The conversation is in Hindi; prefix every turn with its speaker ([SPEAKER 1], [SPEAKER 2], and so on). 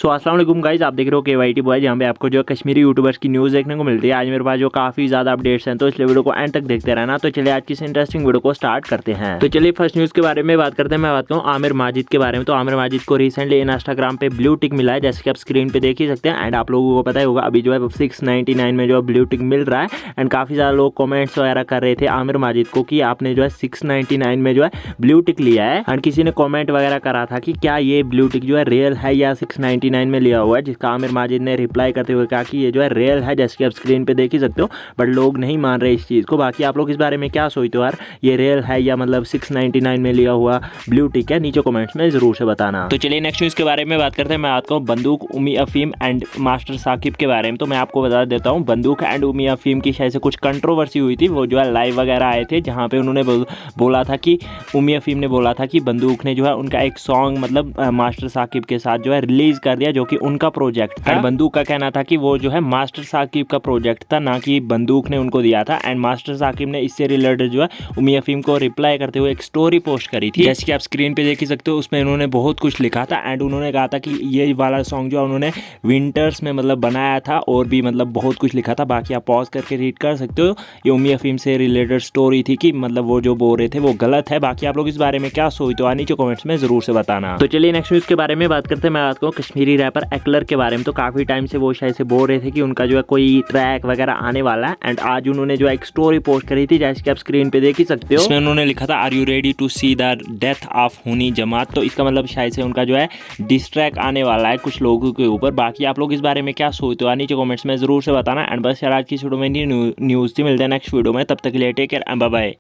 [SPEAKER 1] सो अस्सलाम वालेकुम गाइस, आप देख रहे हो KYT बॉय, जहाँ पे आपको जो कश्मीरी यूट्यूबर्स की न्यूज़ देखने को मिलती है। आज मेरे पास जो काफ़ी ज़्यादा अपडेट्स हैं, तो इसलिए वीडियो को एंड तक देखते रहना। तो चलिए आज की इस इंटरेस्टिंग वीडियो को स्टार्ट करते हैं। तो चलिए फर्स्ट न्यूज़ के बारे में बात करते हैं। मैं बात करूँ आमिर माजिद के बारे में। तो आमिर माजिद को रिसेंटली इंस्टाग्राम पे ब्लू टिक मिला है, जैसे कि आप स्क्रीन पे देख ही सकते हैं। एंड आप लोगों को पता ही होगा अभी जो है 699 में जो है ब्लू टिक मिल रहा है। एंड काफ़ी ज़्यादा लोग कॉमेंट्स वगैरह कर रहे थे आमिर माजिद को कि आपने जो है 699 में जो है ब्लू टिक लिया है। एंड किसी ने कॉमेंट वगैरह करा था कि क्या ये ब्लू टिक जो है रियल है या 699 में लिया हुआ है, जिसका आमिर माजिद ने रिप्लाई करते हुए कहा कि ये जो है रियल है, जैसे कि आप स्क्रीन पे देख ही सकते हो। बट लोग नहीं मान रहे इस चीज़ को। बाकी आप लोग इस बारे में क्या सोचते हो यार, ये रियल है या मतलब 699 में लिया हुआ ब्लू टिक है? नीचे कमेंट्स में जरूर से बताना। तो चलिए नेक्स्ट न्यूज़ के बारे में बात करते हैं। मैं आता हूँ बंदूक, उम्मी अफीम एंड मास्टर साकिब के बारे में। तो मैं आपको बता देता हूँ, बंदूक एंड उम्मी अफीम की शायद से कुछ कंट्रोवर्सी हुई थी। वो जो है लाइव वगैरह आए थे, जहाँ पे उन्होंने बोला था कि उम्मी अफीम ने बोला था कि बंदूक ने जो है उनका एक सॉन्ग मतलब मास्टर साकिब के साथ जो है रिलीज कर दिया, जो कि उनका प्रोजेक्ट था। बंदूक का कहना था कि वो जो है मास्टर साकिब का प्रोजेक्ट था, ना कि बंदूक ने उनको दिया था। एंड मास्टर साकिब ने इससे रिलेटेड जो है उम्मी अफीम को रिप्लाई करते हुए एक स्टोरी पोस्ट करी थी, जैसे कि आप स्क्रीन पे देख ही सकते हो। उसमें उन्होंने बहुत कुछ लिखा था। एंड उन्होंने कहा था कि ये वाला सॉन्ग जो उन्होंने विंटर्स में मतलब बनाया था, और भी मतलब बहुत कुछ लिखा था। बाकी आप पॉज करके रीड कर सकते हो। ये उम्मी अफीम से रिलेटेड स्टोरी थी कि मतलब वो जो बोल रहे थे वो गलत है। बाकी आप लोग इस बारे में क्या सोचते हो, नीचे कमेंट्स में जरूर से बताना। तो चलिए नेक्स्ट न्यूज़ के बारे में बात करते हैं। मैं बात करूँ कश्मीरी रैपर एक्लर के बारे में। तो काफ़ी टाइम से वो शायद से बोल रहे थे कि उनका जो है कोई ट्रैक वगैरह आने वाला है। एंड आज उन्होंने जो एक स्टोरी पोस्ट करी थी, जैसे कि आप स्क्रीन पे देख ही सकते हो। इसमें उन्होंने लिखा था, are you ready to see the death of हुनी जमात। तो इसका मतलब शायद से उनका जो है डिस ट्रैक आने वाला है कुछ लोगों के ऊपर। बाकी आप लोग इस बारे में क्या सोचते हो, नीचे कमेंट्स में जरूर से बताना। एंड बस यार आज की वीडियो में न्यूज़ थी। मिलते हैं नेक्स्ट वीडियो में, तब तक के लिए टेक केयर, बाय बाय।